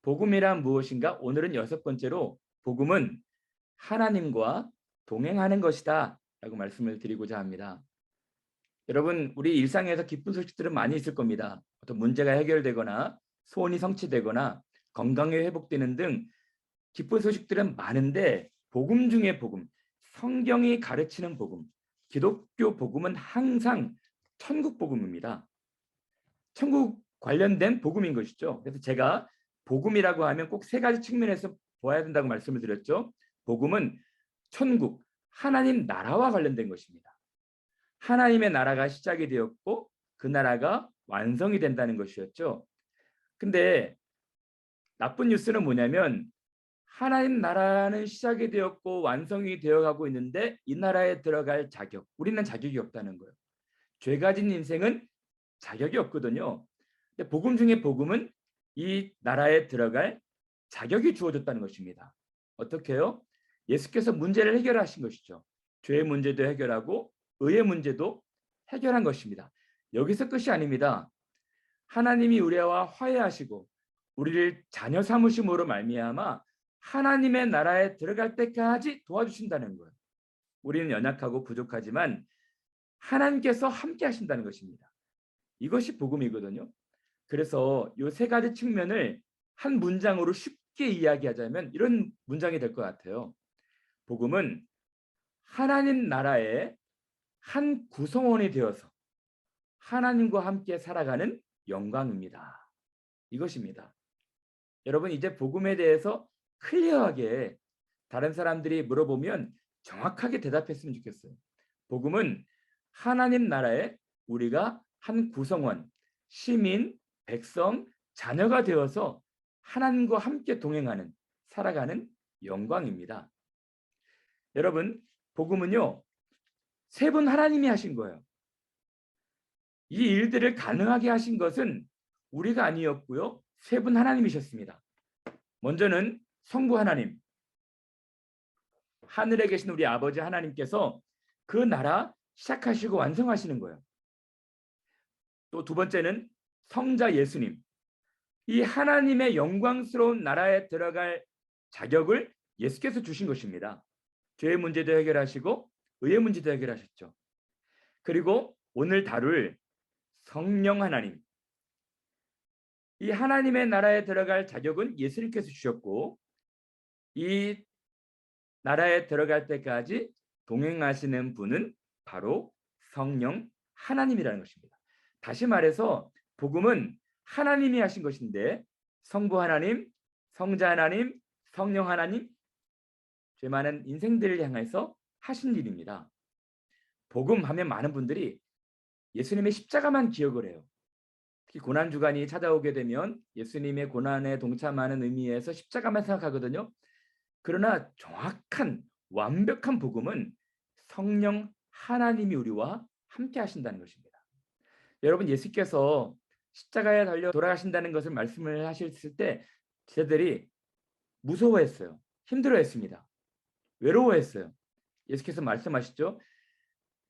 복음이란 무엇인가? 오늘은 6번째로 복음은 하나님과 동행하는 것이다 라고 말씀을 드리고자 합니다. 여러분, 우리 일상에서 기쁜 소식들은 많이 있을 겁니다. 어떤 문제가 해결되거나 소원이 성취되거나 건강이 회복되는 등 기쁜 소식들은 많은데, 복음 중에 복음, 성경이 가르치는 복음, 기독교 복음은 항상 천국 복음입니다. 천국 관련된 복음인 것이죠. 그래서 제가 복음이라고 하면 꼭 3가지 측면에서 보아야 된다고 말씀을 드렸죠. 복음은 천국, 하나님 나라와 관련된 것입니다. 하나님의 나라가 시작이 되었고 그 나라가 완성이 된다는 것이었죠. 근데 나쁜 뉴스는 뭐냐면, 하나님 나라는 시작이 되었고 완성이 되어가고 있는데 이 나라에 들어갈 자격, 우리는 자격이 없다는 거예요. 죄 가진 인생은 자격이 없거든요. 근데 복음 중에 복음은 이 나라에 들어갈 자격이 주어졌다는 것입니다. 어떻게요? 예수께서 문제를 해결하신 것이죠. 죄의 문제도 해결하고 의의 문제도 해결한 것입니다. 여기서 끝이 아닙니다. 하나님이 우리와 화해하시고 우리를 자녀 삼으심으로 말미암아 하나님의 나라에 들어갈 때까지 도와주신다는 거예요. 우리는 연약하고 부족하지만 하나님께서 함께 하신다는 것입니다. 이것이 복음이거든요. 그래서 이 3가지 측면을 한 문장으로 쉽게 이야기하자면 이런 문장이 될 것 같아요. 복음은 하나님 나라의 한 구성원이 되어서 하나님과 함께 살아가는 영광입니다. 이것입니다. 여러분, 이제 복음에 대해서 클리어하게 다른 사람들이 물어보면 정확하게 대답했으면 좋겠어요. 복음은 하나님 나라에 우리가 한 구성원, 시민, 백성, 자녀가 되어서 하나님과 함께 동행하는, 살아가는 영광입니다. 여러분, 복음은요, 3분 하나님이 하신 거예요. 이 일들을 가능하게 하신 것은 우리가 아니었고요, 3분 하나님이셨습니다. 먼저는 성부 하나님, 하늘에 계신 우리 아버지 하나님께서 그 나라 시작하시고 완성하시는 거예요. 또 2번째는 성자 예수님, 이 하나님의 영광스러운 나라에 들어갈 자격을 예수께서 주신 것입니다. 죄의 문제도 해결하시고 의의 문제도 해결하셨죠. 그리고 오늘 다룰 성령 하나님, 이 하나님의 나라에 들어갈 자격은 예수님께서 주셨고 이 나라에 들어갈 때까지 동행하시는 분은 바로 성령 하나님이라는 것입니다. 다시 말해서 복음은 하나님이 하신 것인데 성부 하나님, 성자 하나님, 성령 하나님, 죄 많은 인생들을 향해서 하신 일입니다. 복음 하면 많은 분들이 예수님의 십자가만 기억을 해요. 특히 고난주간이 찾아오게 되면 예수님의 고난에 동참하는 의미에서 십자가만 생각하거든요. 그러나 정확한 완벽한 복음은 성령 하나님이 우리와 함께 하신다는 것입니다. 여러분, 예수께서 십자가에 달려 돌아가신다는 것을 말씀을 하셨을 때 제자들이 무서워했어요. 힘들어했습니다. 외로워했어요. 예수께서 말씀하시죠.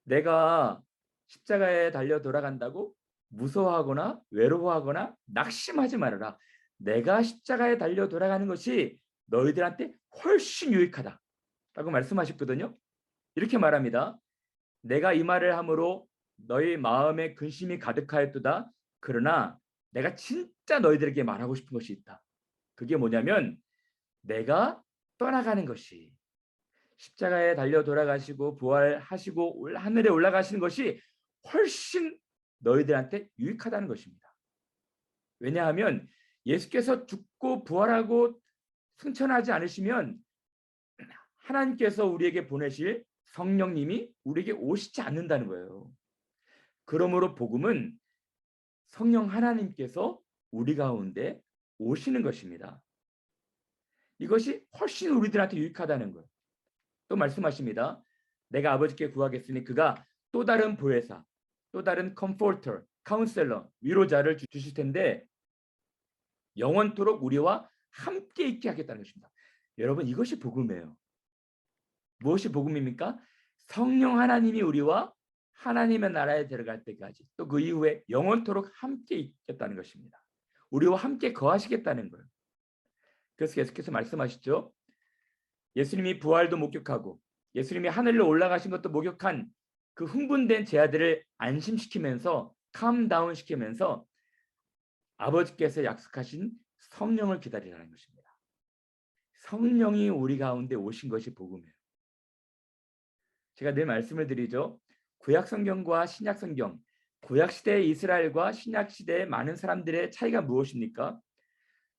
내가 십자가에 달려 돌아간다고 무서워하거나 외로워하거나 낙심하지 말아라. 내가 십자가에 달려 돌아가는 것이 너희들한테 훨씬 유익하다 라고 말씀하셨거든요. 이렇게 말합니다. 내가 이 말을 함으로 너희 마음에 근심이 가득하였도다. 그러나 내가 진짜 너희들에게 말하고 싶은 것이 있다. 그게 뭐냐면 내가 떠나가는 것이, 십자가에 달려 돌아가시고 부활하시고 하늘에 올라가시는 것이 훨씬 너희들한테 유익하다는 것입니다. 왜냐하면 예수께서 죽고 부활하고 승천하지 않으시면 하나님께서 우리에게 보내실 성령님이 우리에게 오시지 않는다는 거예요. 그러므로 복음은 성령 하나님께서 우리 가운데 오시는 것입니다. 이것이 훨씬 우리들한테 유익하다는 거예요. 또 말씀하십니다. 내가 아버지께 구하겠으니 그가 또 다른 보혜사, 또 다른 컴포터, 카운셀러, 위로자를 주실 텐데 영원토록 우리와 함께 있게 하겠다는 것입니다. 여러분, 이것이 복음이에요. 무엇이 복음입니까? 성령 하나님이 우리와 하나님의 나라에 들어갈 때까지, 또 그 이후에 영원토록 함께 있겠다는 것입니다. 우리와 함께 거하시겠다는 거예요. 그래서 계속해서 말씀하시죠. 예수님이 부활도 목격하고 예수님이 하늘로 올라가신 것도 목격한 그 흥분된 제 아들을 안심시키면서 캄다운 시키면서 아버지께서 약속하신 성령을 기다리라는 것입니다. 성령이 우리 가운데 오신 것이 복음이에요. 제가 늘 말씀을 드리죠. 구약 성경과 신약 성경, 구약 시대의 이스라엘과 신약 시대의 많은 사람들의 차이가 무엇입니까?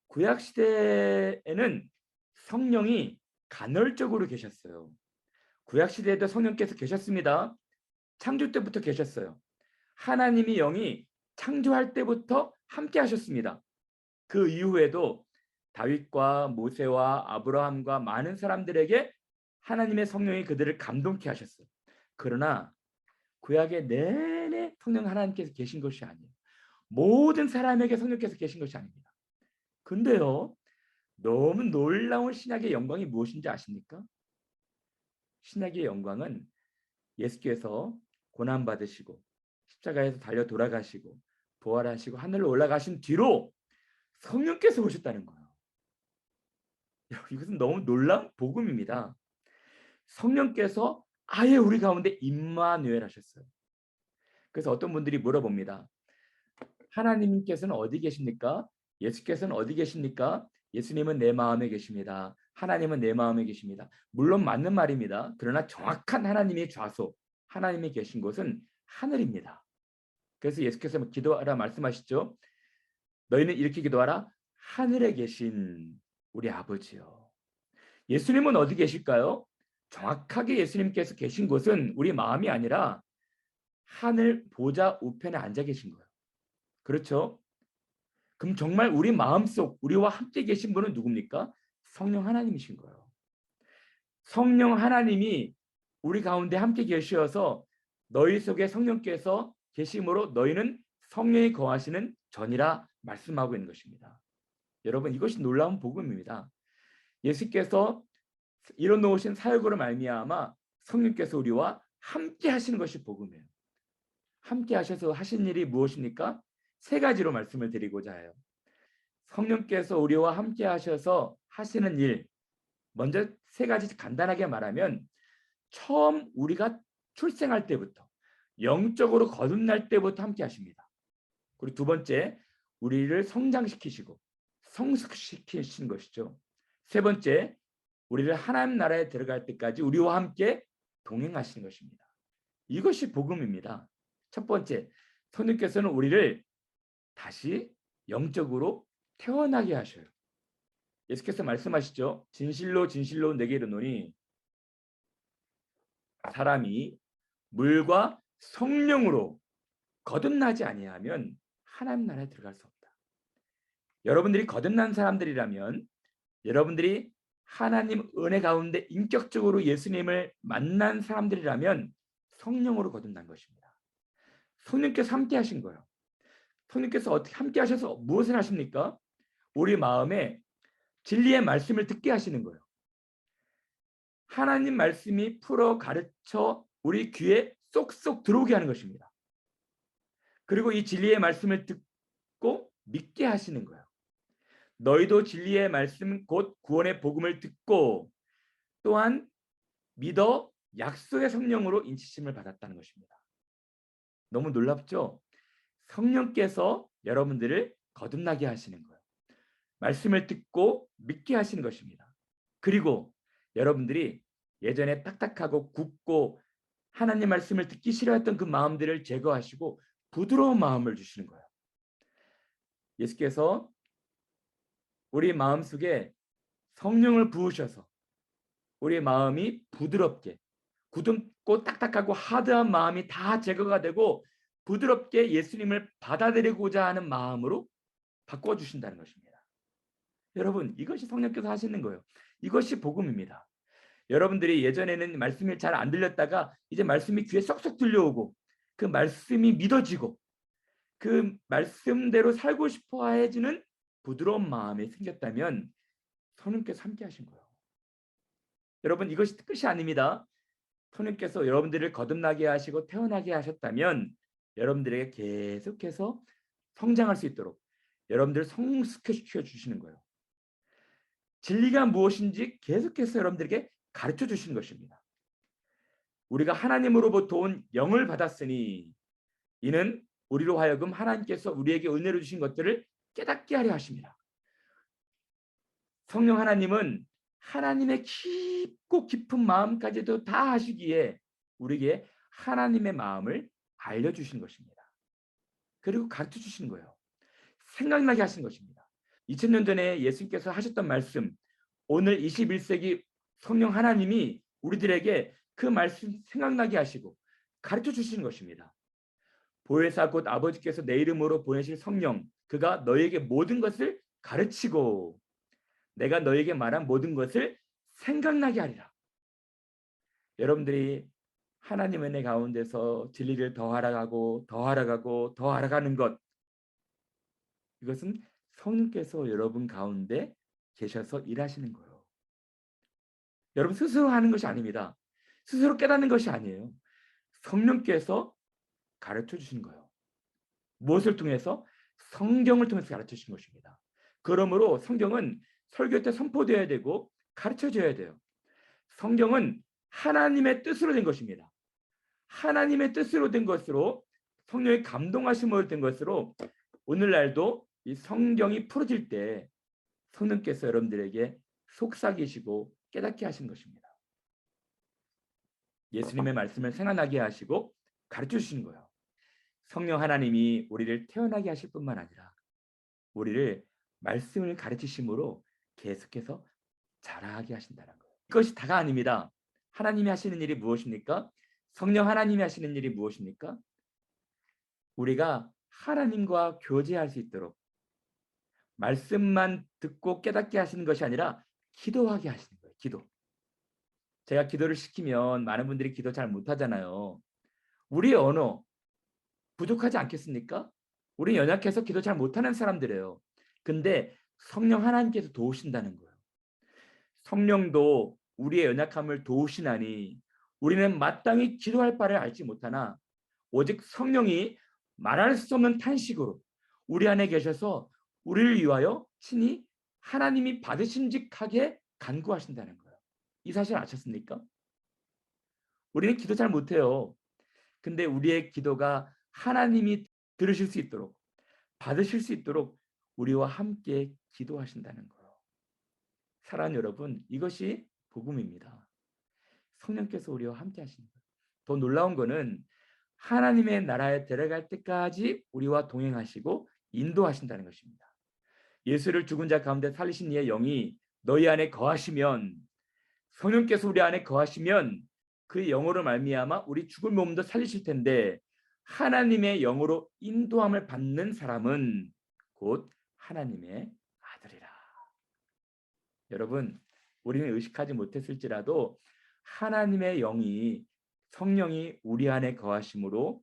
구약 시대에는 성령이 간헐적으로 계셨어요. 구약 시대에도 성령께서 계셨습니다. 창조 때부터 계셨어요. 하나님이 영이 창조할 때부터 함께 하셨습니다. 그 이후에도 다윗과 모세와 아브라함과 많은 사람들에게 하나님의 성령이 그들을 감동케 하셨어요. 그러나 구약의 내내 성령 하나님께서 계신 것이 아니에요. 모든 사람에게 성령께서 계신 것이 아닙니다. 근데요, 너무 놀라운 신약의 영광이 무엇인지 아십니까? 신약의 영광은 예수께서 고난받으시고 십자가에서 달려 돌아가시고 부활하시고 하늘로 올라가신 뒤로 성령께서 오셨다는 거예요. 이것은 너무 놀라운 복음입니다. 성령께서 아예 우리 가운데 임마누엘 하셨어요. 그래서 어떤 분들이 물어봅니다. 하나님께서는 어디 계십니까? 예수께서는 어디 계십니까? 예수님은 내 마음에 계십니다. 하나님은 내 마음에 계십니다. 물론 맞는 말입니다. 그러나 정확한 하나님의 좌소, 하나님이 계신 곳은 하늘입니다. 그래서 예수께서 기도하라 말씀하시죠. 너희는 이렇게 기도하라. 하늘에 계신 우리 아버지요. 예수님은 어디 계실까요? 정확하게 예수님께서 계신 곳은 우리 마음이 아니라 하늘 보좌 우편에 앉아 계신 거예요. 그렇죠? 그럼 정말 우리 마음속 우리와 함께 계신 분은 누굽니까? 성령 하나님이신 거예요. 성령 하나님이 우리 가운데 함께 계셔서 너희 속에 성령께서 계심으로 너희는 성령이 거하시는 전이라 말씀하고 있는 것입니다. 여러분, 이것이 놀라운 복음입니다. 예수께서 이뤄놓으신 사역으로 말미암아 성령께서 우리와 함께 하시는 것이 복음이에요. 함께 하셔서 하신 일이 무엇입니까? 세 가지로 말씀을 드리고자 해요. 성령께서 우리와 함께 하셔서 하시는 일, 먼저 세 가지 간단하게 말하면 처음 우리가 출생할 때부터 영적으로 거듭날 때부터 함께 하십니다. 그리고 두 번째, 우리를 성장시키시고 성숙시키신 것이죠. 세 번째, 우리를 하나님 나라에 들어갈 때까지 우리와 함께 동행하시는 것입니다. 이것이 복음입니다. 첫 번째, 성령께서는 우리를 다시 영적으로 태어나게 하셔요. 예수께서 말씀하시죠. 진실로 진실로 내게 이르노니 사람이 물과 성령으로 거듭나지 아니하면 하나님 나라에 들어갈 수 없다. 여러분들이 거듭난 사람들이라면, 여러분들이 하나님 은혜 가운데 인격적으로 예수님을 만난 사람들이라면 성령으로 거듭난 것입니다. 성령께서 함께 하신 거예요. 성령께서 어떻게 함께 하셔서 무엇을 하십니까? 우리 마음에 진리의 말씀을 듣게 하시는 거예요. 하나님 말씀이 풀어 가르쳐 우리 귀에 쏙쏙 들어오게 하는 것입니다. 그리고 이 진리의 말씀을 듣고 믿게 하시는 거예요. 너희도 진리의 말씀 곧 구원의 복음을 듣고 또한 믿어 약속의 성령으로 인치심을 받았다는 것입니다. 너무 놀랍죠? 성령께서 여러분들을 거듭나게 하시는 거예요. 말씀을 듣고 믿게 하시는 것입니다. 그리고 여러분들이 예전에 딱딱하고 굳고 하나님 말씀을 듣기 싫어했던 그 마음들을 제거하시고 부드러운 마음을 주시는 거예요. 예수께서 우리 마음속에 성령을 부으셔서 우리 마음이 부드럽게, 굳고 딱딱하고 하드한 마음이 다 제거가 되고 부드럽게 예수님을 받아들이고자 하는 마음으로 바꿔주신다는 것입니다. 여러분, 이것이 성령께서 하시는 거예요. 이것이 복음입니다. 여러분들이 예전에는 말씀이 잘 안 들렸다가 이제 말씀이 귀에 쏙쏙 들려오고 그 말씀이 믿어지고 그 말씀대로 살고 싶어 해지는 부드러운 마음이 생겼다면 성령께서 함께 하신 거예요. 여러분, 이것이 끝이 아닙니다. 성령께서 여러분들을 거듭나게 하시고 태어나게 하셨다면 여러분들에게 계속해서 성장할 수 있도록 여러분들을 성숙시켜 주시는 거예요. 진리가 무엇인지 계속해서 여러분들에게 가르쳐 주시는 것입니다. 우리가 하나님으로부터 온 영을 받았으니 이는 우리로 하여금 하나님께서 우리에게 은혜로 주신 것들을 깨닫게 하려 하십니다. 성령 하나님은 하나님의 깊고 깊은 마음까지도 다 아시기에 우리에게 하나님의 마음을 알려주신 것입니다. 그리고 가르쳐 주시는 거예요. 생각나게 하신 것입니다. 2000년 전에 예수님께서 하셨던 말씀, 오늘 21세기 성령 하나님이 우리들에게 그 말씀 생각나게 하시고 가르쳐 주시는 것입니다. 보혜사 곧 아버지께서 내 이름으로 보내실 성령, 그가 너에게 모든 것을 가르치고 내가 너에게 말한 모든 것을 생각나게 하리라. 여러분들이 하나님 은혜 가운데서 진리를 더 알아가고 더 알아가고 더 알아가는 것, 이것은 성령께서 여러분 가운데 계셔서 일하시는 거예요. 여러분 스스로 하는 것이 아닙니다. 스스로 깨닫는 것이 아니에요. 성령께서 가르쳐 주신 거예요. 무엇을 통해서? 성경을 통해서 가르쳐 주신 것입니다. 그러므로 성경은 설교 때 선포되어야 되고 가르쳐져야 돼요. 성경은 하나님의 뜻으로 된 것입니다. 하나님의 뜻으로 된 것으로 성령의 감동하심으로 된 것으로 오늘날도 이 성경이 풀어질 때 성령께서 여러분들에게 속삭이시고 깨닫게 하신 것입니다. 예수님의 말씀을 생각나게 하시고 가르쳐 주시는 거예요. 성령 하나님이 우리를 태어나게 하실 뿐만 아니라 우리를 말씀을 가르치심으로 계속해서 자라게 하신다는 거예요. 이것이 다가 아닙니다. 하나님이 하시는 일이 무엇입니까? 성령 하나님이 하시는 일이 무엇입니까? 우리가 하나님과 교제할 수 있도록 말씀만 듣고 깨닫게 하시는 것이 아니라 기도하게 하시는 거예요. 기도. 제가 기도를 시키면 많은 분들이 기도 잘 못하잖아요. 우리의 언어 부족하지 않겠습니까? 우리 연약해서 기도 잘 못하는 사람들이에요. 근데 성령 하나님께서 도우신다는 거예요. 성령도 우리의 연약함을 도우시나니 우리는 마땅히 기도할 바를 알지 못하나 오직 성령이 말할 수 없는 탄식으로 우리 안에 계셔서 우리를 위하여 친히 하나님이 받으심직하게 간구하신다는 거예요. 이 사실 아셨습니까? 우리는 기도 잘 못해요. 근데 우리의 기도가 하나님이 들으실 수 있도록 받으실 수 있도록 우리와 함께 기도하신다는 거예요. 사랑하는 여러분, 이것이 복음입니다. 성령께서 우리와 함께 하시는 거예요. 더 놀라운 거는 하나님의 나라에 들어갈 때까지 우리와 동행하시고 인도하신다는 것입니다. 예수를 죽은 자 가운데 살리신 이의 영이 너희 안에 거하시면, 성령께서 우리 안에 거하시면 그 영으로 말미암아 우리 죽은 몸도 살리실 텐데, 하나님의 영으로 인도함을 받는 사람은 곧 하나님의 아들이라. 여러분, 우리는 의식하지 못했을지라도 하나님의 영이, 성령이 우리 안에 거하심으로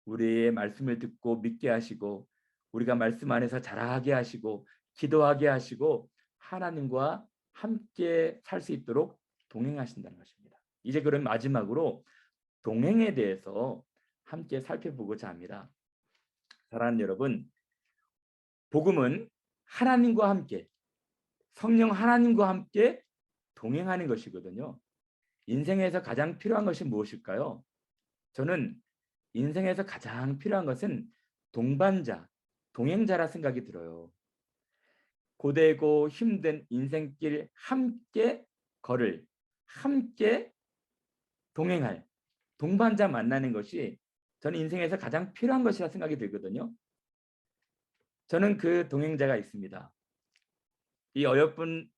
우리의 말씀을 듣고 믿게 하시고 우리가 말씀 안에서 자라게 하시고 기도하게 하시고 하나님과 함께 살 수 있도록 동행하신다는 것입니다. 이제 그럼 마지막으로 동행에 대해서 함께 살펴보고자 합니다. 사랑하는 여러분, 복음은 하나님과 함께, 성령 하나님과 함께 동행하는 것이거든요. 인생에서 가장 필요한 것이 무엇일까요? 저는 인생에서 가장 필요한 것은 동반자, 동행자라 생각이 들어요. 고되고 힘든 인생길 함께 걸을, 함께 동행할 동반자 만나는 것이 저는 인생에서 가장 필요한 것이라 생각이 들거든요. 저는 그 동행자가 있습니다. 이 어여쁜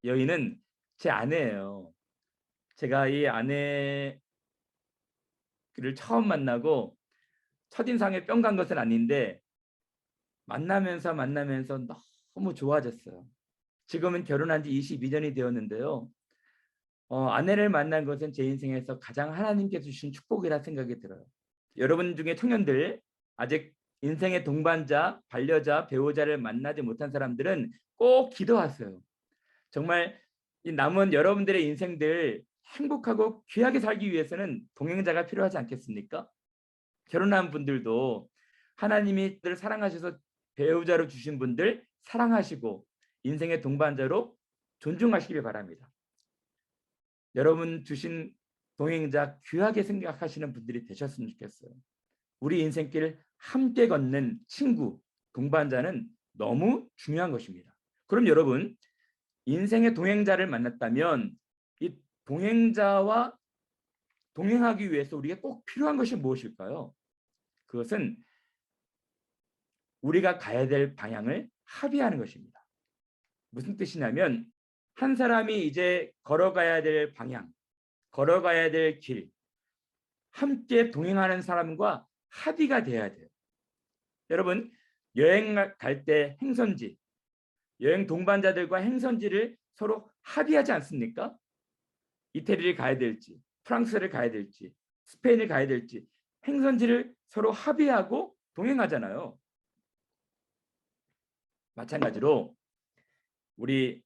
여인은 제 아내예요. 제가 이 아내를 처음 만나고 첫인상에 뿅 간 것은 아닌데 만나면서 너무 좋아졌어요. 지금은 결혼한 지 22년이 되었는데요. 아내를 만난 것은 제 인생에서 가장 하나님께서 주신 축복이라 생각이 들어요. 여러분 중에 청년들, 아직 인생의 동반자, 반려자, 배우자를 만나지 못한 사람들은 꼭 기도하세요. 정말 이 남은 여러분들의 인생들 행복하고 귀하게 살기 위해서는 동행자가 필요하지 않겠습니까? 결혼한 분들도 하나님이 늘 사랑하셔서 배우자로 주신 분들 사랑하시고 인생의 동반자로 존중하시길 바랍니다. 여러분 주신 동행자 귀하게 생각하시는 분들이 되셨으면 좋겠어요. 우리 인생길 함께 걷는 친구, 동반자는 너무 중요한 것입니다. 그럼 여러분, 인생의 동행자를 만났다면 이 동행자와 동행하기 위해서 우리가 꼭 필요한 것이 무엇일까요? 그것은 우리가 가야 될 방향을 합의하는 것입니다. 무슨 뜻이냐면 한 사람이 이제 걸어가야 될 방향, 걸어가야 될 길, 함께 동행하는 사람과 합의가 돼야 돼요. 여러분, 여행 갈 때 행선지, 여행 동반자들과 행선지를 서로 합의하지 않습니까? 이태리를 가야 될지, 프랑스를 가야 될지, 스페인을 가야 될지 행선지를 서로 합의하고 동행하잖아요. 마찬가지로 우리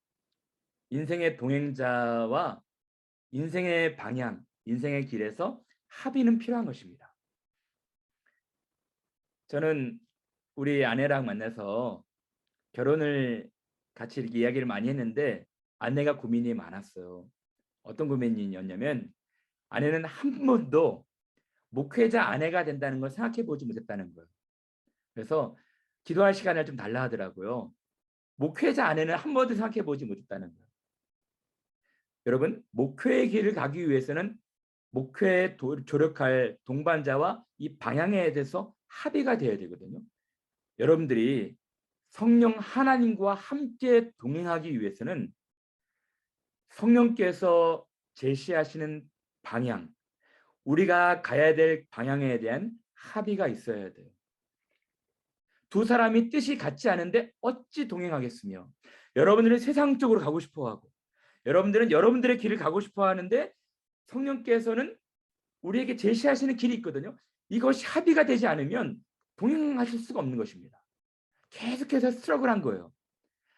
인생의 동행자와 인생의 방향, 인생의 길에서 합의는 필요한 것입니다. 저는 우리 아내랑 만나서 결혼을 같이 이렇게 이야기를 많이 했는데 아내가 고민이 많았어요. 어떤 고민이었냐면 아내는 한 번도 목회자 아내가 된다는 걸 생각해 보지 못했다는 거예요. 그래서 기도할 시간을 좀 달라 하더라고요. 목회자 아내는 한 번도 생각해 보지 못했다는 거예요. 여러분, 목회의 길을 가기 위해서는 목회에 조력할 동반자와 이 방향에 대해서 합의가 되어야 되거든요. 여러분들이 성령 하나님과 함께 동행하기 위해서는 성령께서 제시하시는 방향, 우리가 가야 될 방향에 대한 합의가 있어야 돼요. 두 사람이 뜻이 같지 않은데 어찌 동행하겠으며, 여러분들은 세상 쪽으로 가고 싶어 하고 여러분들은 여러분들의 길을 가고 싶어 하는데 성령께서는 우리에게 제시하시는 길이 있거든요. 이것이 합의가 되지 않으면 동행하실 수가 없는 것입니다. 계속해서 스트러글한 거예요.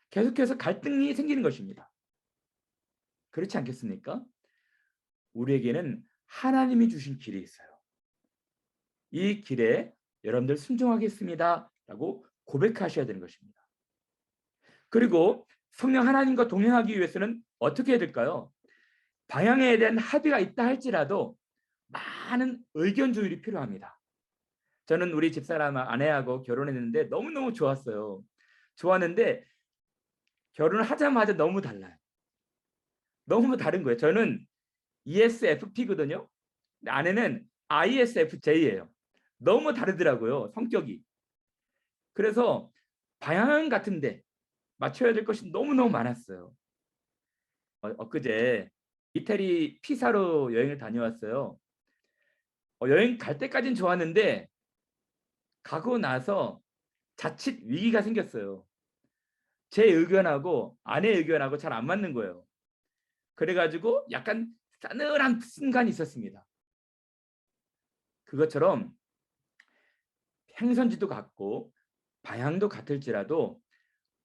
계속해서 갈등이 생기는 것입니다. 그렇지 않겠습니까? 우리에게는 하나님이 주신 길이 있어요. 이 길에 여러분들 순종하겠습니다 라고 고백하셔야 되는 것입니다. 그리고 성령 하나님과 동행하기 위해서는 어떻게 해야 될까요? 방향에 대한 합의가 있다 할지라도 많은 의견 조율이 필요합니다. 저는 우리 집사람 아내하고 결혼했는데 너무너무 좋았어요. 좋았는데 결혼을 하자마자 너무 달라요. 너무 다른 거예요. 저는 ESFP거든요. 아내는 ISFJ예요. 너무 다르더라고요. 성격이. 그래서 방향 같은데 맞춰야 될 것이 너무너무 많았어요. 엊그제 이태리 피사로 여행을 다녀왔어요. 여행 갈 때까지는 좋았는데 가고 나서 자칫 위기가 생겼어요. 제 의견하고 아내 의견하고 잘 안 맞는 거예요. 그래가지고 약간 싸늘한 순간이 있었습니다. 그것처럼 행선지도 같고 방향도 같을지라도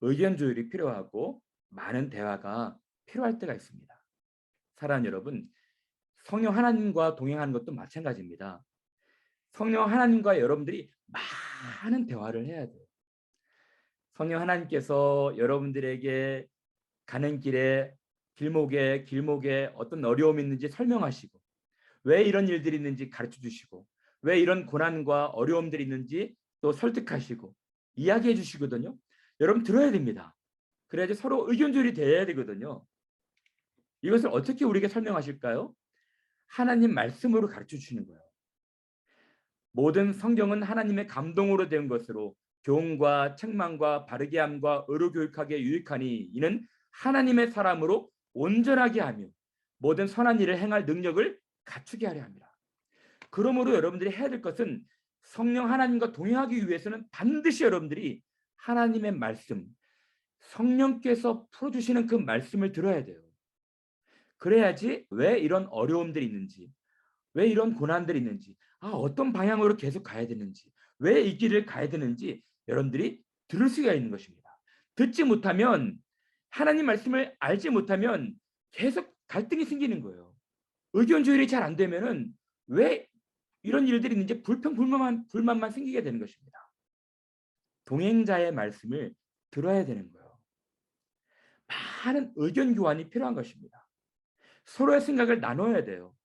의견 조율이 필요하고 많은 대화가 필요할 때가 있습니다. 사랑하는 여러분, 성령 하나님과 동행하는 것도 마찬가지입니다. 성령 하나님과 여러분들이 많은 대화를 해야 돼요. 성령 하나님께서 여러분들에게 가는 길에 길목에 어떤 어려움이 있는지 설명하시고 왜 이런 일들이 있는지 가르쳐 주시고 왜 이런 고난과 어려움들이 있는지 또 설득하시고 이야기해 주시거든요. 여러분 들어야 됩니다. 그래야지 서로 의견 조율이 돼야 되거든요. 이것을 어떻게 우리에게 설명하실까요? 하나님 말씀으로 가르쳐 주시는 거예요. 모든 성경은 하나님의 감동으로 된 것으로 교훈과 책망과 바르게 함과 의로 교육하기에 유익하니 이는 하나님의 사람으로 온전하게 하며 모든 선한 일을 행할 능력을 갖추게 하려 합니다. 그러므로 여러분들이 해야 될 것은 성령 하나님과 동행하기 위해서는 반드시 여러분들이 하나님의 말씀, 성령께서 풀어주시는 그 말씀을 들어야 돼요. 그래야지 왜 이런 어려움들이 있는지, 왜 이런 고난들이 있는지, 어떤 방향으로 계속 가야 되는지, 왜 이 길을 가야 되는지 여러분들이 들을 수가 있는 것입니다. 듣지 못하면 하나님 말씀을 알지 못하면 계속 갈등이 생기는 거예요. 의견 조율이 잘 안 되면은 왜 이런 일들이 있는지 불만만 생기게 되는 것입니다. 동행자의 말씀을 들어야 되는 거예요. 많은 의견 교환이 필요한 것입니다. 서로의 생각을 나눠야 돼요.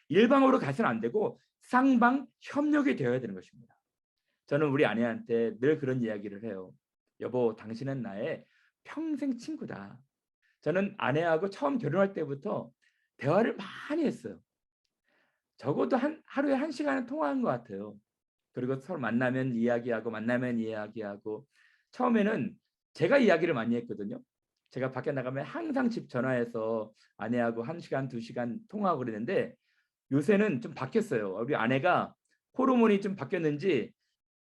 일방으로 가서는 안 되고 쌍방 협력이 되어야 되는 것입니다. 저는 우리 아내한테 늘 그런 이야기를 해요. 여보, 당신은 나의 평생 친구다. 저는 아내하고 처음 결혼할 때부터 대화를 많이 했어요. 적어도 하루에 1시간은 통화한 것 같아요. 그리고 서로 만나면 이야기하고 처음에는 제가 이야기를 많이 했거든요. 제가 밖에 나가면 항상 집 전화해서 아내하고 1시간, 2시간 통화하고 그랬는데 요새는 좀 바뀌었어요. 우리 아내가 호르몬이 좀 바뀌었는지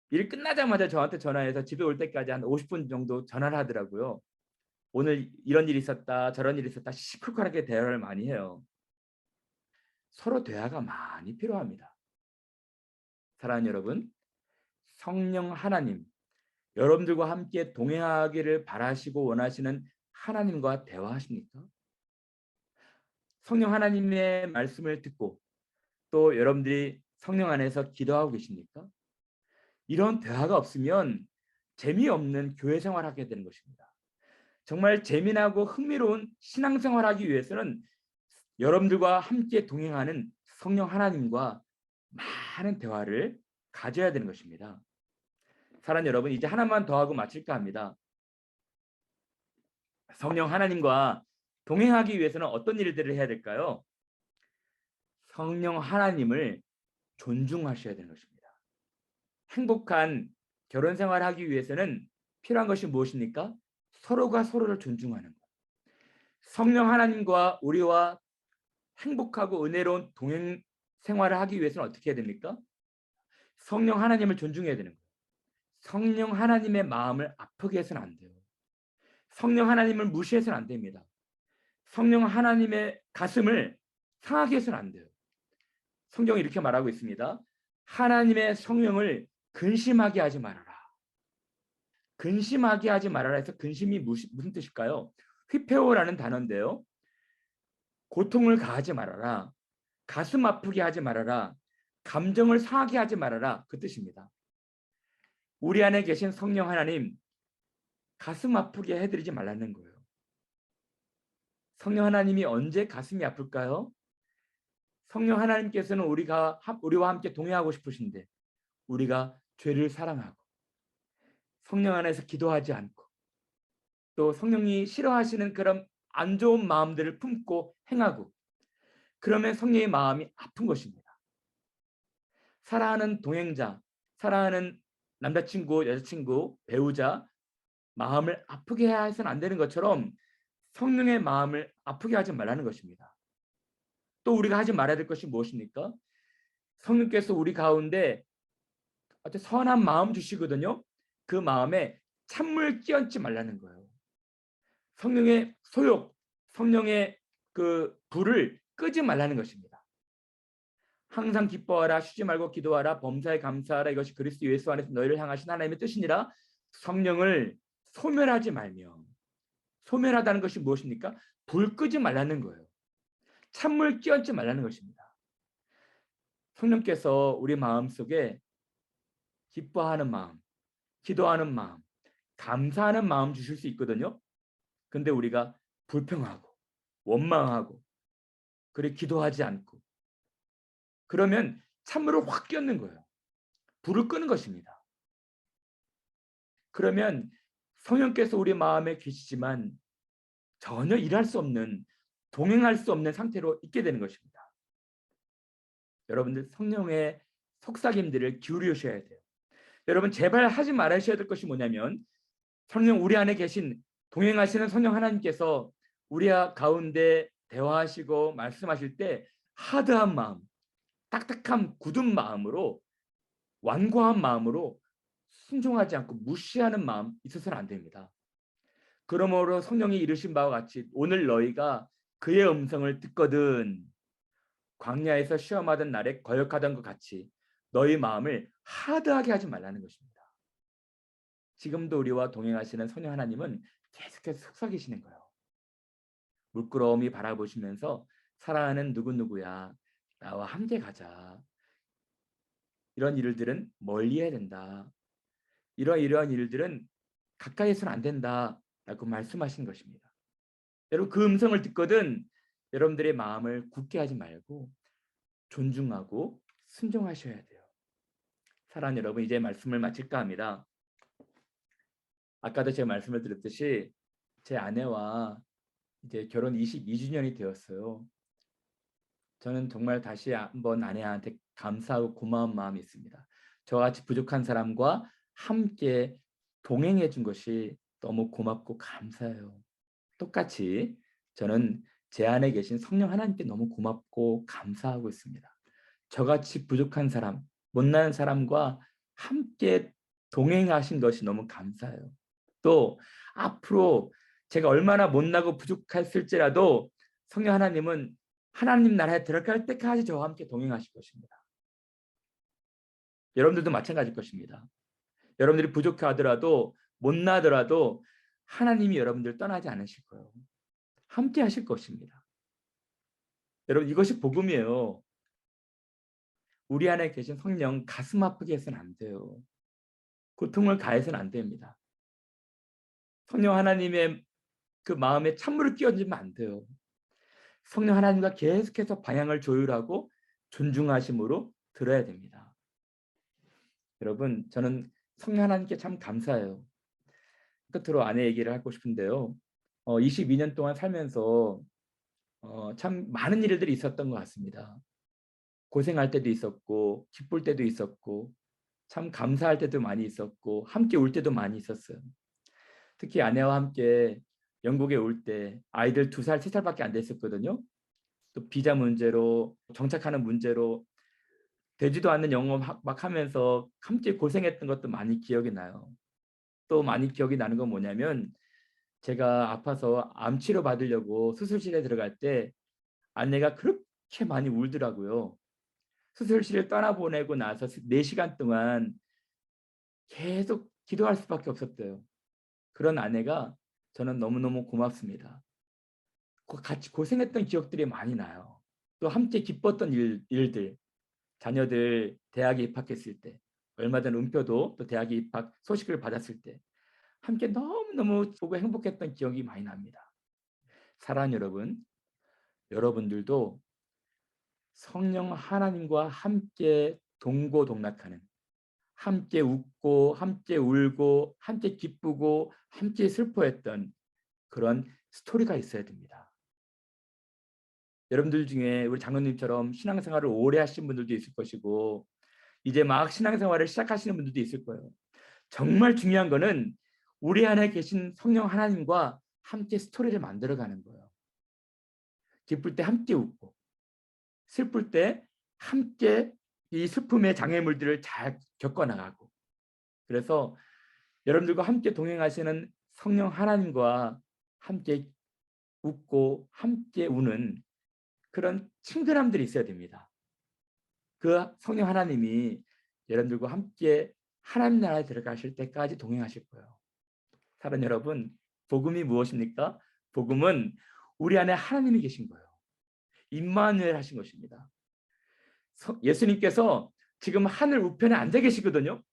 일 끝나자마자 저한테 전화해서 집에 올 때까지 한 50분 정도 전화를 하더라고요. 오늘 이런 일이 있었다, 저런 일이 있었다, 시끌cur하게 대화를 많이 해요. 서로 대화가 많이 필요합니다. 사랑하는 여러분, 성령 하나님, 여러분들과 함께 동행하기를 바라시고 원하시는 하나님과 대화하십니까? 성령 하나님의 말씀을 듣고 또 여러분들이 성령 안에서 기도하고 계십니까? 이런 대화가 없으면 재미없는 교회 생활하게 되는 것입니다. 정말 재미나고 흥미로운 신앙생활하기 위해서는 여러분들과 함께 동행하는 성령 하나님과 많은 대화를 가져야 되는 것입니다. 사랑하는 여러분, 이제 하나만 더 하고 마칠까 합니다. 성령 하나님과 동행하기 위해서는 어떤 일들을 해야 될까요? 성령 하나님을 존중하셔야 되는 것입니다. 행복한 결혼 생활하기 위해서는 필요한 것이 무엇입니까? 서로가 서로를 존중하는 것. 성령 하나님과 우리와 행복하고 은혜로운 동행 생활을 하기 위해서는 어떻게 해야 됩니까? 성령 하나님을 존중해야 되는 거예요. 성령 하나님의 마음을 아프게 해서는 안 돼요. 성령 하나님을 무시해서는 안 됩니다. 성령 하나님의 가슴을 상하게 해서는 안 돼요. 성경이 이렇게 말하고 있습니다. 하나님의 성령을 근심하게 하지 말아라. 근심하게 하지 말아라 해서 근심이 무슨 뜻일까요? 휘페오라는 단어인데요. 고통을 가하지 말아라. 가슴 아프게 하지 말아라. 감정을 상하게 하지 말아라. 그 뜻입니다. 우리 안에 계신 성령 하나님, 가슴 아프게 해드리지 말라는 거예요. 성령 하나님이 언제 가슴이 아플까요? 성령 하나님께서는 우리와 함께 동행하고 싶으신데 우리가 죄를 사랑하고 성령 안에서 기도하지 않고 또 성령이 싫어하시는 그런 안 좋은 마음들을 품고 행하고 그러면 성령의 마음이 아픈 것입니다. 사랑하는 동행자, 사랑하는 남자친구, 여자친구, 배우자 마음을 아프게 해서는 안 되는 것처럼 성령의 마음을 아프게 하지 말라는 것입니다. 또 우리가 하지 말아야 될 것이 무엇입니까? 성령께서 우리 가운데 아주 선한 마음 주시거든요. 그 마음에 찬물 끼얹지 말라는 거예요. 성령의 소욕, 성령의 그 불을 끄지 말라는 것입니다. 항상 기뻐하라, 쉬지 말고 기도하라, 범사에 감사하라. 이것이 그리스도 예수 안에서 너희를 향하신 하나님의 뜻이니라. 성령을 소멸하지 말며, 소멸하다는 것이 무엇입니까? 불 끄지 말라는 거예요. 찬물 끼얹지 말라는 것입니다. 성령께서 우리 마음속에 기뻐하는 마음, 기도하는 마음, 감사하는 마음 주실 수 있거든요. 근데 우리가 불평하고 원망하고 그래 기도하지 않고 그러면 찬물을 확 끼얹는 거예요. 불을 끄는 것입니다. 그러면 성령께서 우리 마음에 계시지만 전혀 일할 수 없는, 동행할 수 없는 상태로 있게 되는 것입니다. 여러분들 성령의 속삭임들을 기울이셔야 돼요. 여러분 제발 하지 말으셔야 될 것이 뭐냐면 성령 우리 안에 계신 동행하시는 성령 하나님께서 우리 가운데 대화하시고 말씀하실 때 하드한 마음, 딱딱한 굳은 마음으로 완고한 마음으로 순종하지 않고 무시하는 마음 있어서는 안 됩니다. 그러므로 성령이 이르신 바와 같이 오늘 너희가 그의 음성을 듣거든 광야에서 시험하던 날에 거역하던 것 같이 너희 마음을 하드하게 하지 말라는 것입니다. 지금도 우리와 동행하시는 성령 하나님은 계속해서 속삭이시는 거예요. 물끄러미 바라보시면서 사랑하는 누구누구야 나와 함께 가자. 이런 일들은 멀리 해야 된다. 이러한 일들은 가까이서는 안 된다 라고 말씀하신 것입니다. 여러분 그 음성을 듣거든 여러분들의 마음을 굳게 하지 말고 존중하고 순종하셔야 돼요. 사랑하는 여러분, 이제 말씀을 마칠까 합니다. 아까도 제가 말씀을 드렸듯이 제 아내와 이제 결혼 22주년이 되었어요. 저는 정말 다시 한번 아내한테 감사하고 고마운 마음이 있습니다. 저같이 부족한 사람과 함께 동행해 준 것이 너무 고맙고 감사해요. 똑같이 저는 제 안에 계신 성령 하나님께 너무 고맙고 감사하고 있습니다. 저같이 부족한 사람, 못난 사람과 함께 동행하신 것이 너무 감사해요. 또 앞으로 제가 얼마나 못나고 부족했을지라도 성령 하나님은 하나님 나라에 들어갈 때까지 저와 함께 동행하실 것입니다. 여러분들도 마찬가지일 것입니다. 여러분들이 부족하더라도 못나더라도 하나님이 여러분들 떠나지 않으실 거예요. 함께 하실 것입니다. 여러분 이것이 복음이에요. 우리 안에 계신 성령 가슴 아프게 해서는 안 돼요. 고통을 가해서는 안 됩니다. 성령 하나님의 그 마음에 찬물을 끼얹으면 안 돼요. 성령 하나님과 계속해서 방향을 조율하고 존중하심으로 들어야 됩니다. 여러분 저는 성령 하나님께 참 감사해요. 끝으로 아내 얘기를 하고 싶은데요. 22년 동안 살면서 참 많은 일들이 있었던 것 같습니다. 고생할 때도 있었고 기쁠 때도 있었고 참 감사할 때도 많이 있었고 함께 울 때도 많이 있었어요. 특히 아내와 함께 영국에 올 때 아이들 2살, 3살밖에 안 됐었거든요. 또 비자 문제로 정착하는 문제로 되지도 않는 영어 막 하면서 함께 고생했던 것도 많이 기억이 나요. 또 많이 기억이 나는 건 뭐냐면 제가 아파서 암 치료 받으려고 수술실에 들어갈 때 아내가 그렇게 많이 울더라고요. 수술실을 떠나보내고 나서 4시간 동안 계속 기도할 수밖에 없었대요. 그런 아내가 저는 너무너무 고맙습니다. 같이 고생했던 기억들이 많이 나요. 또 함께 기뻤던 일들, 자녀들 대학에 입학했을 때, 얼마 전 은표도 또 대학에 입학 소식을 받았을 때 함께 너무너무 보고 행복했던 기억이 많이 납니다. 사랑하는 여러분, 여러분들도 성령 하나님과 함께 동고동락하는, 함께 웃고 함께 울고 함께 기쁘고 함께 슬퍼했던 그런 스토리가 있어야 됩니다. 여러분들 중에 우리 장로님처럼 신앙생활을 오래 하신 분들도 있을 것이고 이제 막 신앙생활을 시작하시는 분들도 있을 거예요. 정말 중요한 거는 우리 안에 계신 성령 하나님과 함께 스토리를 만들어가는 거예요. 기쁠 때 함께 웃고 슬플 때 함께 이 슬픔의 장애물들을 잘 겪어나가고 그래서 여러분들과 함께 동행하시는 성령 하나님과 함께 웃고 함께 우는 그런 친근함들이 있어야 됩니다. 그 성령 하나님이 여러분들과 함께 하나님 나라에 들어가실 때까지 동행하실 거예요. 사랑하는 여러분, 복음이 무엇입니까? 복음은 우리 안에 하나님이 계신 거예요. 임마누엘 하신 것입니다. 예수님께서 지금 하늘 우편에 앉아 계시거든요.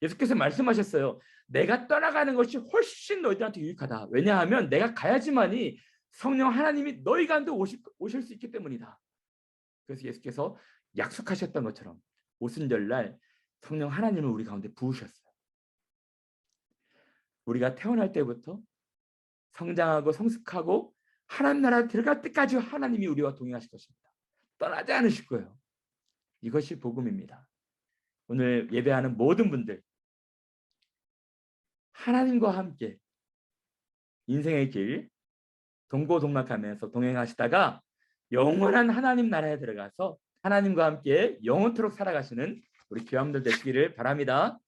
예수께서 말씀하셨어요. 내가 떠나가는 것이 훨씬 너희들한테 유익하다. 왜냐하면 내가 가야지만이 성령 하나님이 너희 가운데 오실 수 있기 때문이다. 그래서 예수께서 약속하셨던 것처럼 오순절날 성령 하나님을 우리 가운데 부으셨어요. 우리가 태어날 때부터 성장하고 성숙하고 하나님 나라에 들어갈 때까지 하나님이 우리와 동행하실 것입니다. 떠나지 않으실 거예요. 이것이 복음입니다. 오늘 예배하는 모든 분들 하나님과 함께 인생의 길 동고동락하면서 동행하시다가 영원한 하나님 나라에 들어가서 하나님과 함께 영원토록 살아가시는 우리 교함들 되시기를 바랍니다.